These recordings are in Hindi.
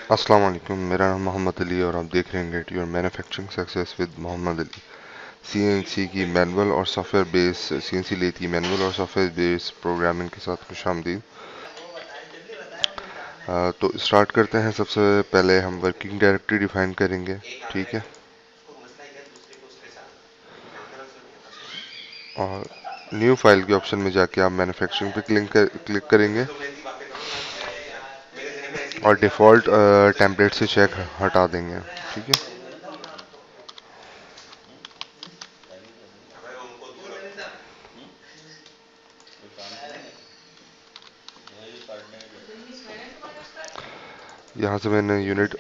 अस्सलाम वालेकुम। मेरा नाम मोहम्मद अली और आप देख रहे हैं get your manufacturing success with Mohammad Ali. CNC की मैनुअल और सॉफ्टवेयर बेस सीएनसी लेथ की मैनुअल और सॉफ्टवेयर बेस प्रोग्रामिंग के साथ खुशामदीद। तो स्टार्ट करते हैं। सबसे पहले हम वर्किंग डायरेक्टरी डिफाइन करेंगे। ठीक है। और न्यू फाइल के ऑप्शन में जाके आप मैन्युफैक्चरिंग पे क्लिक करेंगे और डिफ़ॉल्ट टेम्पलेट से चेक हटा देंगे। ठीक है। यहाँ से मैंने यूनिट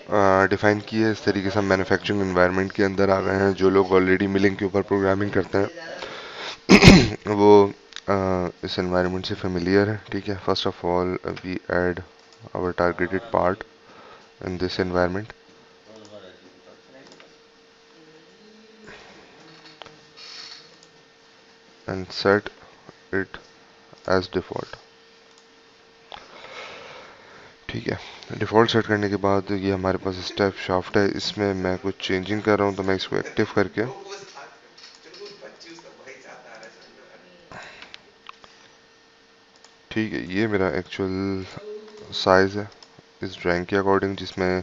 डिफाइन की है। इस तरीके से हम मैन्युफैक्चरिंग एनवायरनमेंट के अंदर आ गए हैं। जो लोग ऑलरेडी मिलिंग के ऊपर प्रोग्रामिंग करते हैं वो इस एनवायरनमेंट से फेमिलियर है। ठीक है। First of all we add our targeted part in this environment and set it as default. ठीक है। डिफ़ॉल्ट सेट करने के बाद ये हमारे पास स्टेप शाफ्ट है। इसमें मैं कुछ चेंजिंग कर रहा हूँ तो मैं इसको एक्टिव करके ठीक है, ये मेरा एक्चुअल साइज़ है इस ड्राइंग के अकॉर्डिंग, जिसमें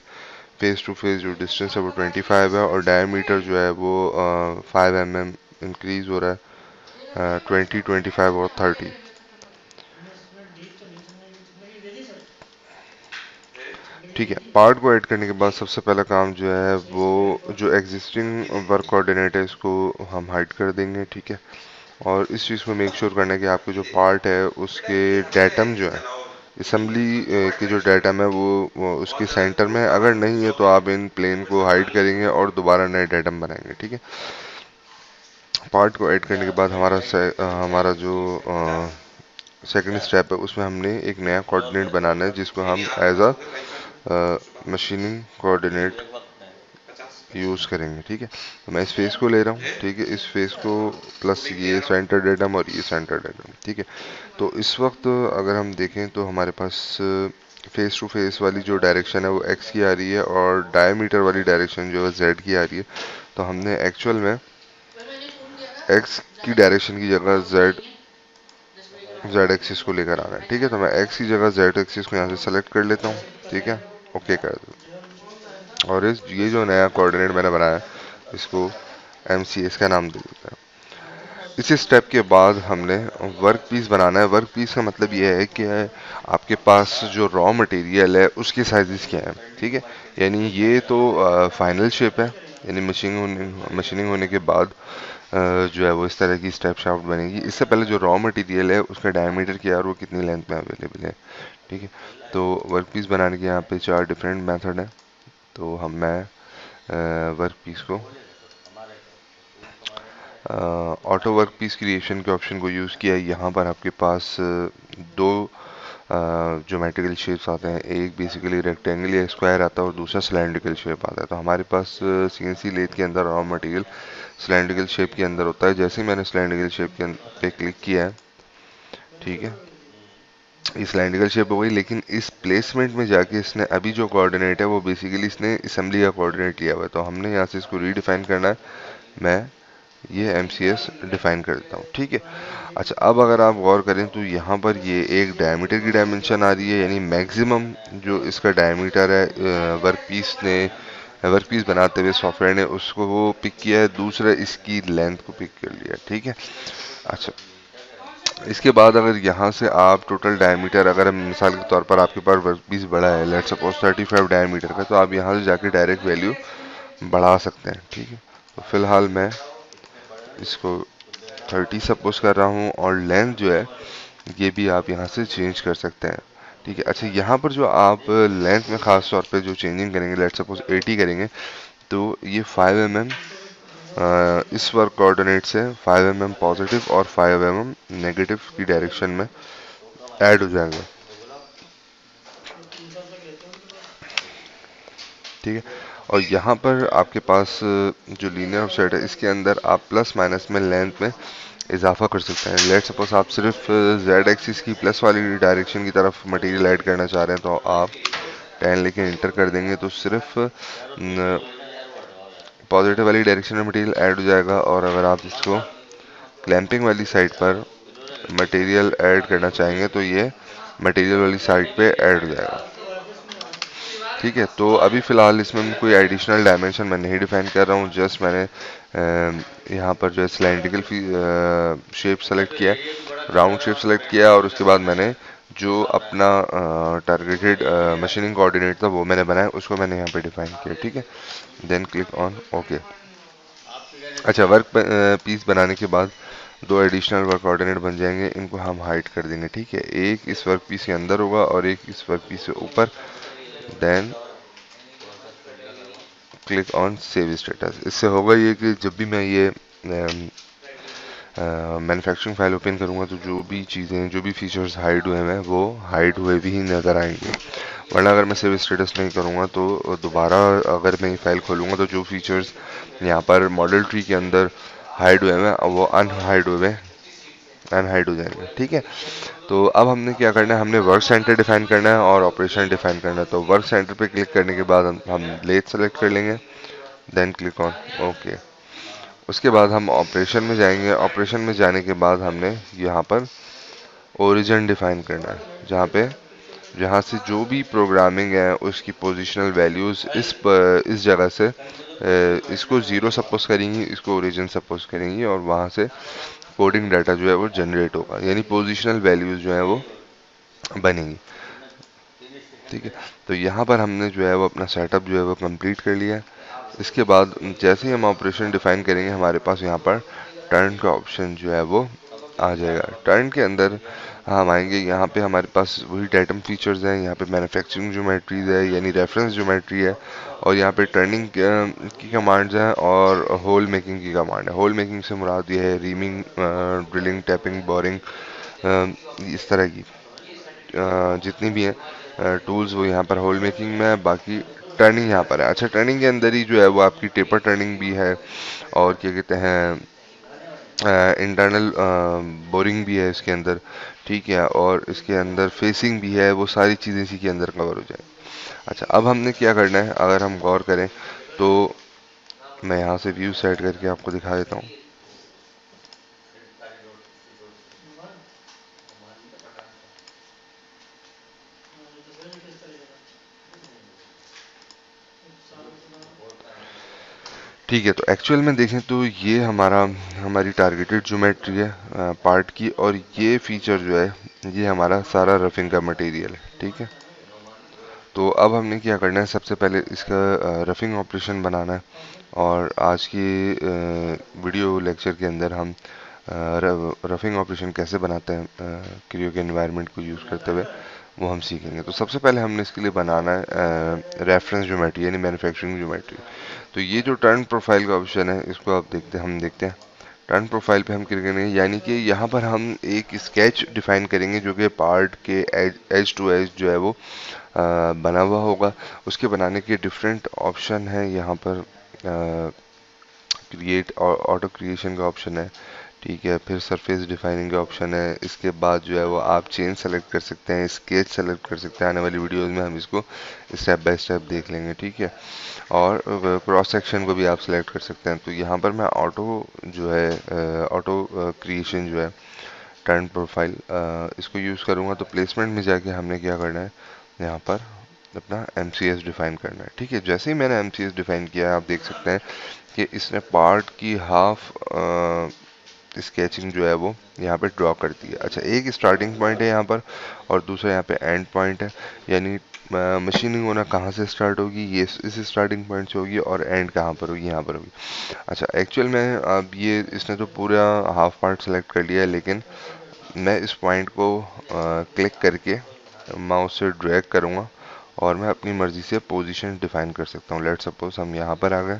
फेस टू फेस जो डिस्टेंस है वो 25 है और डायमीटर जो है वो 5 mm इंक्रीज हो रहा है 20, 25 और 30। ठीक है। पार्ट को ऐड करने के बाद सबसे पहला काम जो है वो जो एग्जिस्टिंग वर्क कोऑर्डिनेट है इसको हम हाइड कर देंगे। ठीक है। और इस चीज़ को मेक श्योर करना है कि आपके जो पार्ट है उसके डेटम जो है असम्बली की जो डेटम है वो उसके सेंटर में है। अगर नहीं है तो आप इन प्लेन को हाइड करेंगे और दोबारा नए डेटम बनाएंगे। ठीक है। पार्ट को ऐड करने के बाद हमारा जो सेकंड स्टेप है उसमें हमने एक नया कोऑर्डिनेट बनाना है जिसको हम as a machining coordinate use करेंगे। ठीक है। तो मैं इस फेस को ले रहा हूँ। ठीक है। इस फेस को प्लस ये सेंटर डेटम और ये सेंटर डेटम। ठीक है। तो इस वक्त अगर हम देखें तो हमारे पास फेस टू फेस वाली जो डायरेक्शन है वो एक्स की आ रही है और डायमीटर वाली डायरेक्शन जो है जेड की आ रही है। तो हमने एक्चुअल में एक्स की डायरेक्शन की जगह जेड एक्सिस को लेकर आना है। ठीक है। तो मैं एक्स की जगह जेड एक्सिस को यहाँ से सेलेक्ट कर लेता हूँ। ठीक है। ओके कर दो। और ये जो नया कोऑर्डिनेट मैंने बनाया इसको एम सी एस का नाम दे देता है। इसी स्टेप के बाद हमने वर्क पीस बनाना है। वर्क पीस का मतलब ये है कि आपके पास जो रॉ मटेरियल है उसके साइजेस क्या है। ठीक है। यानी ये तो फाइनल शेप है, यानी मशीनिंग होने के बाद जो है वो इस तरह की स्टेप शाफ्ट बनेगी। इससे पहले जो रॉ मटेरियल है उसका डायमीटर क्या है और वो कितनी लेंथ में अवेलेबल है। ठीक है। तो वर्क पीस बनाने के यहाँ पे 4 डिफरेंट मेथड हैं। तो मैं वर्क पीस को ऑटो वर्क पीस क्रिएशन के ऑप्शन को यूज़ किया है। यहाँ पर आपके पास दो ज्योमेट्रिकल शेप्स आते हैं। एक बेसिकली रेक्टेंगल या स्क्वायर आता है और दूसरा सिलेंड्रिकल शेप आता है। तो हमारे पास सीएनसी लेथ के अंदर रॉ मटेरियल सिलेंड्रिकल शेप के अंदर होता है। जैसे ही मैंने सिलेंड्रिकल शेप के पे क्लिक किया है, ठीक है, ये सिलेंड्रिकल शेप हो गई। लेकिन इस प्लेसमेंट में जाके इसने अभी जो कोऑर्डिनेट है वो बेसिकली इसने असेंबली का कोऑर्डिनेट लिया हुआ है। तो हमने यहाँ से इसको रीडिफाइन करना है। मैं ये एम सी एस डिफाइन कर देता हूँ। ठीक है। अच्छा, अब अगर आप गौर करें तो यहाँ पर ये एक डायमीटर की डायमेंशन आ रही है, यानी मैक्सिमम जो इसका डायमीटर है वर्क पीस बनाते हुए सॉफ्टवेयर ने उसको वो पिक किया है। दूसरा इसकी लेंथ को पिक कर लिया। ठीक है। अच्छा, इसके बाद अगर यहाँ से आप टोटल डायमीटर, अगर हम मिसाल के तौर पर आपके पास वर्क पीस बड़ा है, लेट्स सपोज 35 डायमीटर का, तो आप यहाँ से जाके डायरेक्ट वैल्यू बढ़ा सकते हैं। ठीक है। तो फिलहाल मैं इसको 30 सपोज कर रहा हूँ और लेंथ जो है ये भी आप यहाँ से चेंज कर सकते हैं। ठीक है। अच्छा, यहाँ पर जो आप लेंथ में खास तौर पे जो चेंजिंग करेंगे, लेट्स सपोज 80 करेंगे, तो ये 5 mm इस वर्क कोऑर्डिनेट से 5 mm पॉजिटिव और 5 mm नेगेटिव की डायरेक्शन में ऐड हो जाएगा। ठीक है। और यहाँ पर आपके पास जो लीनियर ऑफसेट है इसके अंदर आप प्लस माइनस में लेंथ में इजाफा कर सकते हैं। लेट सपोज आप सिर्फ जेड एक्सिस की प्लस वाली डायरेक्शन की तरफ मटेरियल ऐड करना चाह रहे हैं तो आप 10 लेके इंटर कर देंगे तो सिर्फ पॉजिटिव वाली डायरेक्शन में मटेरियल ऐड हो जाएगा। और अगर आप इसको क्लैंपिंग वाली साइड पर मटेरियल ऐड करना चाहेंगे तो ये मटेरियल वाली साइड पे ऐड हो जाएगा। ठीक है, तो अभी फ़िलहाल इसमें कोई एडिशनल डायमेंशन मैं नहीं डिफाइन कर रहा हूँ, जस्ट मैंने यहाँ पर जो है सिलेंड्रिकल शेप सेलेक्ट किया, राउंड शेप सेलेक्ट किया और उसके बाद मैंने जो अपना टारगेटेड मशीनिंग कोऑर्डिनेट था वो मैंने बनाया, उसको मैंने यहाँ पे डिफाइन किया। ठीक है, देन क्लिक ऑन ओके। अच्छा, वर्क पीस बनाने के बाद दो एडिशनल वर्क कोऑर्डिनेट बन जाएंगे, इनको हम हाइड कर देंगे। ठीक है, एक इस वर्क पीस के अंदर होगा और एक इस वर्क पीस से ऊपर। Then click on save status. इससे होगा ये कि जब भी मैं ये मैन्युफैक्चरिंग फाइल ओपन करूंगा तो जो भी चीज़ें, जो भी फीचर्स हाइड हुए हैं वो हाइड हुए भी ही नज़र आएंगे। वरना अगर मैं सेव स्टेटस नहीं करूंगा तो दोबारा अगर मैं ये फाइल खोलूंगा तो जो फीचर्स यहाँ पर मॉडल ट्री के अंदर हाइड हुए हैं वो अनहाइड हो जाएंगे। ठीक है, तो अब हमने क्या करना है, हमने वर्क सेंटर डिफाइन करना है और ऑपरेशन डिफाइन करना है। तो वर्क सेंटर पे क्लिक करने के बाद हम लेथ सेलेक्ट कर लेंगे, देन क्लिक ऑन ओके। उसके बाद हम ऑपरेशन में जाएंगे। ऑपरेशन में जाने के बाद हमने यहाँ पर ओरिजिन डिफाइन करना है, जहाँ से जो भी प्रोग्रामिंग है उसकी पोजिशनल वैल्यूज़ इस जगह से इसको ज़ीरो सपोज करेंगी, इसको ओरिजिन सपोज करेंगी और वहाँ से कोडिंग डाटा जो है वो जनरेट होगा, यानी पोजिशनल वैल्यूज़ जो है वो बनेंगी। ठीक है, तो यहाँ पर हमने जो है वो अपना सेटअप जो है वो कंप्लीट कर लिया है। इसके बाद जैसे ही हम ऑपरेशन डिफाइन करेंगे हमारे पास यहाँ पर टर्न का ऑप्शन जो है वो आ जाएगा। टर्न के अंदर हम आएंगे, यहाँ पे हमारे पास वही डेटम फीचर्स हैं, यहाँ पे मैन्युफैक्चरिंग ज्योमेट्रीज है यानी रेफरेंस ज्योमेट्री है, और यहाँ पे टर्निंग की कमांड्स हैं और होल मेकिंग की कमांड है। होल मेकिंग से मुराद ये है रीमिंग, ड्रिलिंग, टैपिंग, बोरिंग, इस तरह की जितनी भी हैं टूल्स वो यहाँ पर होल मेकिंग में है। बाकी टर्निंग यहाँ पर है। अच्छा, टर्निंग के अंदर ही जो है वो आपकी टेपर टर्निंग भी है और क्या कहते हैं इंटरनल बोरिंग भी है इसके अंदर। ठीक है, और इसके अंदर फेसिंग भी है, वो सारी चीज़ें इसी के अंदर कवर हो जाए। अच्छा, अब हमने क्या करना है, अगर हम गौर करें तो मैं यहाँ से व्यू सेट करके आपको दिखा देता हूँ। ठीक है, तो एक्चुअल में देखें तो ये हमारी टारगेटेड ज्योमेट्री है पार्ट की, और ये फीचर जो है ये हमारा सारा रफिंग का मटेरियल है। ठीक है, तो अब हमने क्या करना है, सबसे पहले इसका रफिंग ऑपरेशन बनाना है। और आज की वीडियो लेक्चर के अंदर हम रफिंग ऑपरेशन कैसे बनाते हैं क्रियो के एनवायरनमेंट को यूज़ करते हुए वो हम सीखेंगे। तो सबसे पहले हमने इसके लिए बनाना है रेफरेंस ज्योमेट्री यानी मैन्युफैक्चरिंग ज्योमेट्री। तो ये जो टर्न प्रोफाइल का ऑप्शन है इसको आप देखते हैं। टर्न प्रोफाइल पे हम क्लिक करेंगे, यानी कि यहाँ पर हम एक स्केच डिफाइन करेंगे जो कि पार्ट के एज टू एज जो है वो बना हुआ होगा। उसके बनाने के डिफरेंट ऑप्शन है, यहाँ पर क्रिएट और ऑटो क्रिएशन का ऑप्शन है। ठीक है, फिर सरफेस डिफाइनिंग का ऑप्शन है। इसके बाद जो है वो आप चेन सेलेक्ट कर सकते हैं, स्केच सेलेक्ट कर सकते हैं। आने वाली वीडियोस में हम इसको स्टेप बाय स्टेप देख लेंगे। ठीक है, और क्रॉस सेक्शन को भी आप सेलेक्ट कर सकते हैं। तो यहाँ पर मैं ऑटो जो है ऑटो क्रिएशन जो है टर्न प्रोफाइल इसको यूज़ करूँगा। तो प्लेसमेंट में जाके हमने क्या करना है, यहाँ पर अपना MCS डिफाइन करना है। ठीक है, जैसे ही मैंने MCS डिफाइन किया है आप देख सकते हैं कि इसने पार्ट की हाफ स्केचिंग जो है वो यहाँ पे ड्रॉ करती है। अच्छा, एक स्टार्टिंग पॉइंट है यहाँ पर और दूसरा यहाँ पे एंड पॉइंट है, यानी मशीनिंग होना कहाँ से स्टार्ट होगी, ये इस स्टार्टिंग पॉइंट से होगी और एंड कहाँ पर होगी, यहाँ पर होगी। अच्छा, एक्चुअल में अब ये इसने तो पूरा हाफ पार्ट सेलेक्ट कर लिया है, लेकिन मैं इस पॉइंट को क्लिक करके माउस से ड्रैग करूँगा और मैं अपनी मर्ज़ी से पोजीशन डिफाइन कर सकता हूँ। लेट्स सपोज हम यहाँ पर आ गए।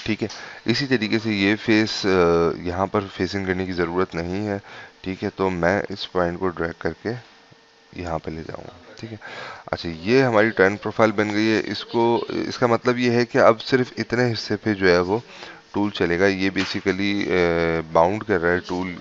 ठीक है, इसी तरीके से ये फेस यहाँ पर फेसिंग करने की ज़रूरत नहीं है। ठीक है, तो मैं इस पॉइंट को ड्रैग करके यहाँ पे ले जाऊँगा। ठीक है, अच्छा, ये हमारी टर्न प्रोफाइल बन गई है। इसका मतलब ये है कि अब सिर्फ इतने हिस्से पे जो है वो टूल चलेगा। ये बेसिकली बाउंड कर रहा है टूल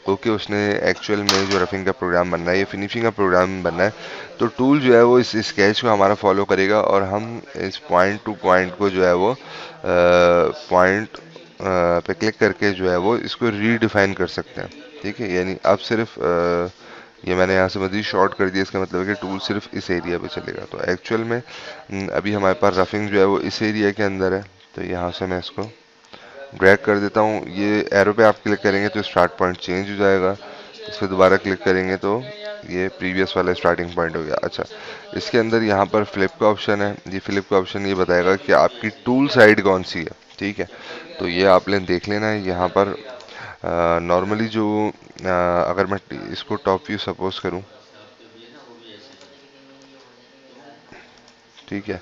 ओके, उसने एक्चुअल में जो रफिंग का प्रोग्राम बनना है, ये फिनिशिंग का प्रोग्राम बनना है, तो टूल जो है वो इस स्केच को हमारा फॉलो करेगा और हम इस पॉइंट टू पॉइंट को जो है वो पॉइंट पे क्लिक करके जो है वो इसको रीडिफाइन कर सकते हैं। ठीक है, यानी अब सिर्फ ये मैंने यहाँ से मजीद शॉर्ट कर दिया, इसका मतलब है कि टूल सिर्फ इस एरिया पे चलेगा। तो एक्चुअल में अभी हमारे पास रफिंग जो है वो इस एरिया के अंदर है, तो यहाँ से मैं इसको ड्रैग कर देता हूँ। ये एरो पे आप क्लिक करेंगे तो स्टार्ट पॉइंट चेंज हो जाएगा, इस पर दोबारा क्लिक करेंगे तो ये प्रीवियस वाला स्टार्टिंग पॉइंट हो गया। अच्छा, इसके अंदर यहाँ पर फ्लिप का ऑप्शन है। ये फ्लिप का ऑप्शन ये बताएगा कि आपकी टूल साइड कौन सी है। ठीक है, तो ये आपने देख लेना है यहाँ पर। नॉर्मली जो अगर मैं इसको टॉप व्यू सपोज करूँ, ठीक है,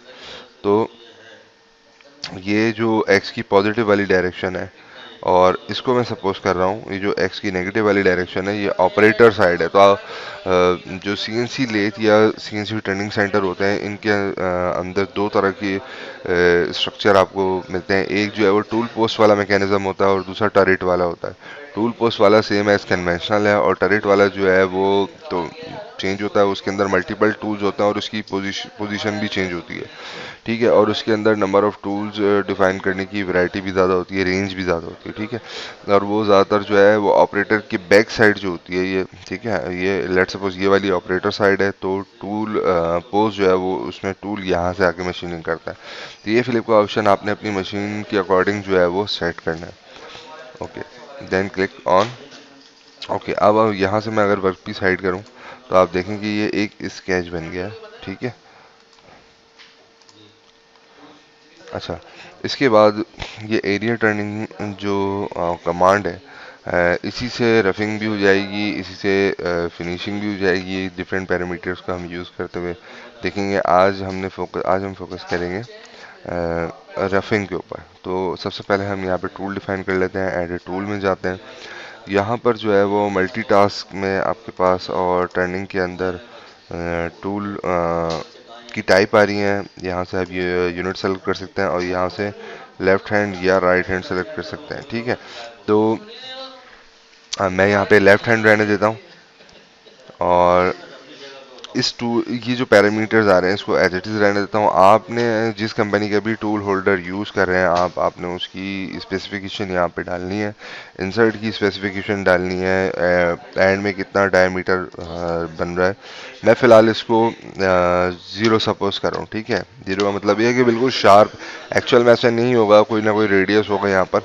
तो ये जो x की पॉजिटिव वाली डायरेक्शन है और इसको मैं सपोज कर रहा हूँ, ये जो x की नेगेटिव वाली डायरेक्शन है, ये ऑपरेटर साइड है। तो जो सीएनसी लेथ या सीएनसी टर्निंग सेंटर होते हैं, इनके अंदर दो तरह की स्ट्रक्चर आपको मिलते हैं। एक जो है वो टूल पोस्ट वाला मैकेनिज्म होता है और दूसरा टरेट वाला होता है। टूल पोस्ट वाला सेम एज कन्वेंशनल है और टरेट वाला जो है वो तो चेंज होता है, उसके अंदर मल्टीपल टूल्स होते हैं और उसकी पोजीशन भी चेंज होती है। ठीक है, और उसके अंदर नंबर ऑफ टूल्स डिफाइन करने की वैरायटी भी ज़्यादा होती है, रेंज भी ज़्यादा होती है। ठीक है, और वो ज़्यादातर जो है वो ऑपरेटर की बैक साइड जो होती है ये, ठीक है, ये लेट्स सपोज ये वाली ऑपरेटर साइड है, तो टूल पोज जो है वो उसमें टूल यहाँ से आके मशीनिंग करता है। तो ये फ्लिप का ऑप्शन आपने अपनी मशीन के अकॉर्डिंग जो है वो सेट करना है। Okay, then click on. Okay, अब यहाँ से मैं अगर वर्क पीस हाइड करूँ तो आप देखें कि ये एक स्केच बन गया है। ठीक है, अच्छा, इसके बाद ये एरिया टर्निंग जो कमांड है, इसी से रफिंग भी हो जाएगी, इसी से फिनिशिंग भी हो जाएगी। डिफरेंट पैरामीटर्स का हम यूज़ करते हुए देखेंगे। आज हम फोकस करेंगे रफिंग के ऊपर। तो सबसे पहले हम यहाँ पे टूल डिफाइन कर लेते हैं, एड ए टूल में जाते हैं। यहाँ पर जो है वो मल्टीटास्क में आपके पास और टर्निंग के अंदर टूल की टाइप आ रही है। यहाँ से आप ये यूनिट सेलेक्ट कर सकते हैं और यहाँ से लेफ्ट हैंड या राइट हैंड सेलेक्ट कर सकते हैं। ठीक है, तो मैं यहाँ पे लेफ्ट हैंड रहने देता हूँ और इस टूल ये जो पैरामीटर्स आ रहे हैं इसको एज इट इज़ रहने देता हूँ। आपने जिस कंपनी का भी टूल होल्डर यूज़ कर रहे हैं, आपने उसकी स्पेसिफिकेशन यहाँ पे डालनी है, इंसर्ट की स्पेसिफिकेशन डालनी है, एंड में कितना डायमीटर बन रहा है। मैं फ़िलहाल इसको ज़ीरो सपोज कर रहा हूँ। ठीक है, ज़ीरो का मतलब ये है कि बिल्कुल शार्प। एक्चुअल में ऐसा नहीं होगा, कोई ना कोई रेडियस होगा यहाँ पर,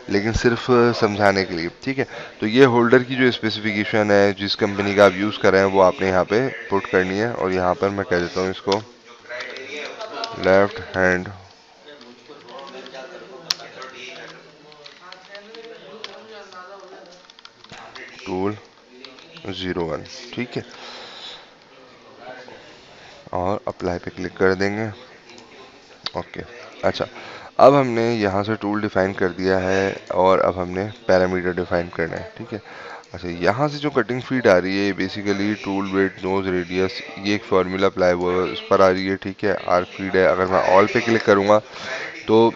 लेकिन सिर्फ समझाने के लिए। ठीक है, तो ये होल्डर की जो स्पेसिफिकेशन है, जिस कंपनी का आप यूज़ कर रहे हैं, वो आपने यहाँ पे पुट करनी है। और यहाँ पर मैं कह देता हूँ इसको लेफ्ट हैंड टूल 01। ठीक है, और अप्लाई पे क्लिक कर देंगे। ओके, अच्छा, अब हमने यहाँ से टूल डिफाइन कर दिया है और अब हमने पैरामीटर डिफाइन करना है। ठीक है, अच्छा, यहाँ से जो कटिंग फीड आ रही है basically tool with nose radius, ये एक फार्मूला अप्लाई वो उस पर आ रही है। ठीक है, आर्क फीड है। अगर मैं ऑल पे क्लिक करूँगा तो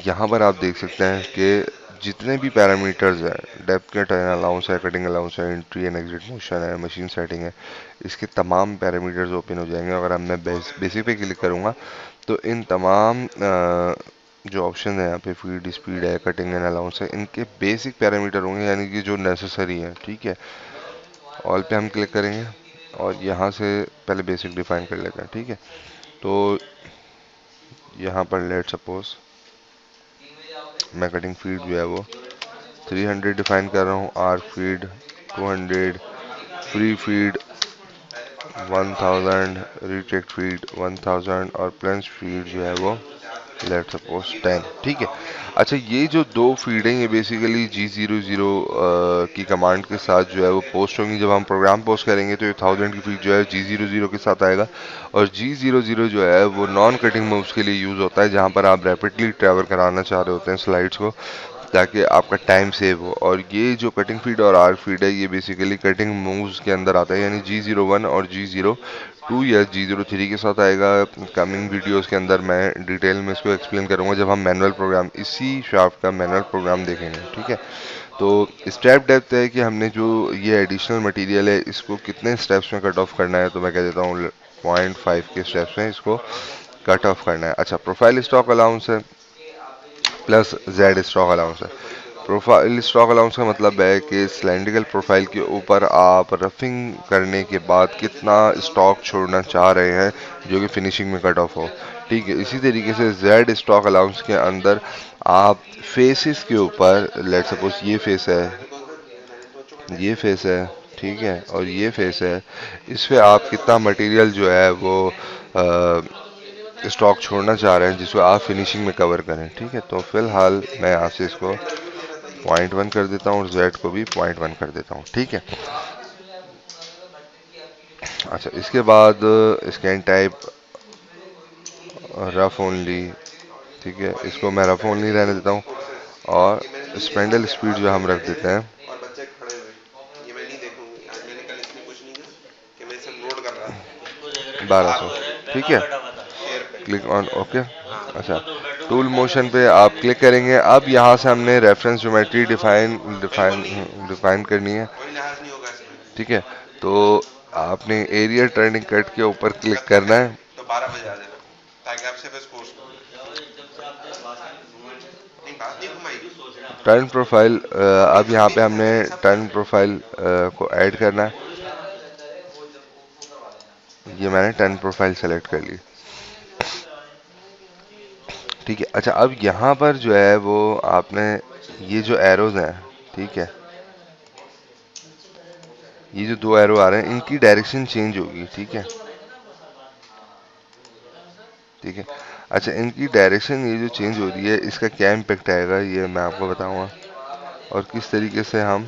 यहाँ पर आप देख सकते हैं कि जितने भी पैरामीटर्स हैं, डेप्थ के टर्न अलाउंस है, कटिंग अलाउंस है, एंट्री एंड एग्जिट मोशन है, मशीन सेटिंग है, इसके तमाम पैरामीटर्स ओपन हो जाएंगे। अगर अब मैं बेसिक पे क्लिक करूँगा तो इन तमाम जो ऑप्शन है यहाँ पे, फीड स्पीड है, कटिंग एंड अलाउंस है, इनके बेसिक पैरामीटर होंगे, यानी कि जो नेसेसरी है। ठीक है, ऑल पे हम क्लिक करेंगे और यहाँ से पहले बेसिक डिफाइन कर लेते हैं। ठीक है, तो यहाँ पर लेट सपोज मैं कटिंग फीड जो है वो 300 डिफाइन कर रहा हूँ, arc feed 200, free feed 1000, reject feed 1000 और प्लंज फीड जो है वो लेट सपोज 10। ठीक है, अच्छा, ये जो दो फीड हैं ये बेसिकली G00 की कमांड के साथ जो है वो पोस्ट होंगी। जब हम प्रोग्राम पोस्ट करेंगे तो ये 1000 की फीड जो है G00 के साथ आएगा। और G00 जो है वो नॉन कटिंग मूव्स के लिए यूज़ होता है, जहाँ पर आप रैपिडली ट्रैवल कराना चाह रहे होते हैं स्लाइड्स को, ताकि आपका टाइम सेव हो। और ये जो कटिंग फीड और आर्क फीड है ये बेसिकली कटिंग मूव्स के अंदर आता है, यानी G01 और G02 या G03 के साथ आएगा। कमिंग वीडियोस के अंदर मैं डिटेल में इसको एक्सप्लेन करूंगा जब हम मैनुअल प्रोग्राम, इसी शाफ्ट का मैनुअल प्रोग्राम देखेंगे। ठीक है, तो स्टेप डेप्थ है कि हमने जो ये एडिशनल मटेरियल है इसको कितने स्टेप्स में कट ऑफ करना है, तो मैं कह देता हूँ 0.5 के स्टेप्स में इसको कट ऑफ करना है। अच्छा, प्रोफाइल स्टॉक अलाउंस है प्लस जेड स्टॉक अलाउंस है। प्रोफाइल स्टॉक अलाउंस का मतलब है कि सिलेंड्रिकल प्रोफाइल के ऊपर आप रफिंग करने के बाद कितना स्टॉक छोड़ना चाह रहे हैं जो कि फिनिशिंग में कट ऑफ हो। ठीक है, इसी तरीके से जेड स्टॉक अलाउंस के अंदर आप फेसेस के ऊपर, लेट सपोज ये फेस है, ठीक है, और ये फेस है, इस पे आप कितना मटेरियल जो है वो स्टॉक छोड़ना चाह रहे हैं जिसको आप फिनिशिंग में कवर करें। ठीक है, तो फिलहाल मैं यहाँ से इसको 0.1 कर देता हूँ और जेड को भी 0.1 कर देता हूँ। ठीक है, अच्छा, इसके बाद स्कैन टाइप रफ ओनली। ठीक है, इसको मैं रफ ओनली रहने देता हूँ और स्पेंडल स्पीड जो हम रख देते हैं 1200। ठीक है, क्लिक ऑन ओके। अच्छा, टूल मोशन पे आप क्लिक करेंगे। अब यहाँ से हमने रेफरेंस ज्योमेट्री डिफाइन डिफाइन करनी है। ठीक है, तो आपने एरिया टर्निंग कट के ऊपर क्लिक करना है। टर्न प्रोफाइल, अब यहाँ पे हमने टर्न प्रोफाइल को ऐड करना है। ये मैंने टर्न प्रोफाइल सेलेक्ट कर ली। ठीक है, अच्छा, अब यहाँ पर जो है वो आपने ये जो एरोज हैं, ठीक है, ये जो दो एरो आ रहे हैं इनकी डायरेक्शन चेंज होगी। ठीक है, ठीक है, अच्छा, इनकी डायरेक्शन ये जो चेंज हो रही है इसका क्या इम्पेक्ट आएगा ये मैं आपको बताऊंगा और किस तरीके से हम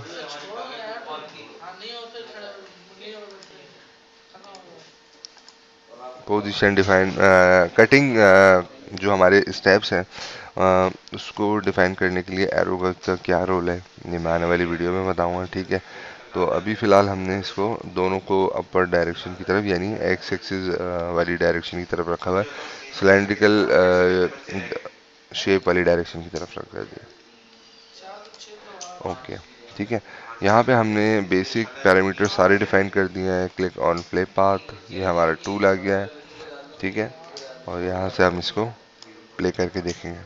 पोजीशन डिफाइन कटिंग जो हमारे स्टेप्स हैं उसको डिफाइन करने के लिए एरो का क्या रोल है ये मैं आने वाली वीडियो में बताऊंगा। ठीक है, तो अभी फ़िलहाल हमने इसको दोनों को अपर डायरेक्शन की तरफ यानी एक्स एक्सिस वाली डायरेक्शन की तरफ रखा हुआ है, सिलेंड्रिकल शेप वाली डायरेक्शन की तरफ रख दिया। ओके, ठीक है, यहाँ पे हमने बेसिक पैरामीटर सारे डिफाइन कर दिए हैं। क्लिक ऑन प्ले पाथ, ये हमारा टूल आ गया है। ठीक है, और यहाँ से हम इसको प्ले करके देखेंगे।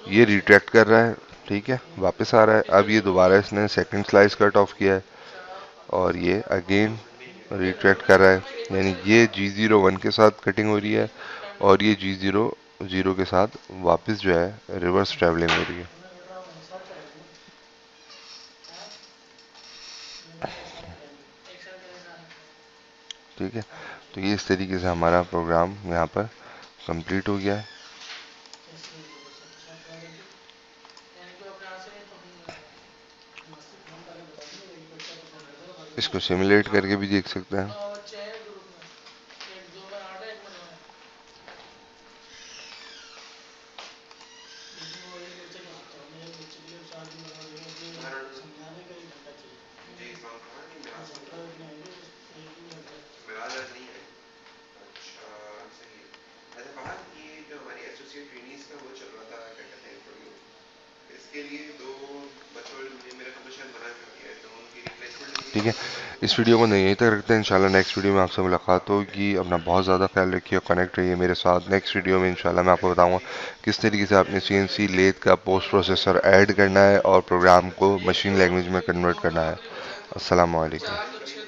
ये रिट्रैक्ट कर रहा है, ठीक है, वापस आ रहा है। अब ये दोबारा इसने सेकंड स्लाइस कट ऑफ किया है और ये अगेन रिट्रैक्ट कर रहा है, यानी ये G01 के साथ कटिंग हो रही है और ये G00 के साथ वापस जो है रिवर्स ट्रैवलिंग हो रही है। ठीक है, तो ये इस तरीके से हमारा प्रोग्राम यहाँ पर कंप्लीट हो गया है। इसको सिमुलेट करके भी देख सकते हैं। ठीक है, इस वीडियो को नहीं यहीं तक रखते हैं। इंशाल्लाह नेक्स्ट वीडियो में आपसे मुलाकात होगी। अपना बहुत ज़्यादा ख्याल रखिए, कनेक्ट रहिए मेरे साथ। नेक्स्ट वीडियो में इंशाल्लाह मैं आपको बताऊंगा किस तरीके से आपने CNC लेथ का पोस्ट प्रोसेसर ऐड करना है और प्रोग्राम को मशीन लैंग्वेज में कन्वर्ट करना है। अस्सलाम वालेकुम।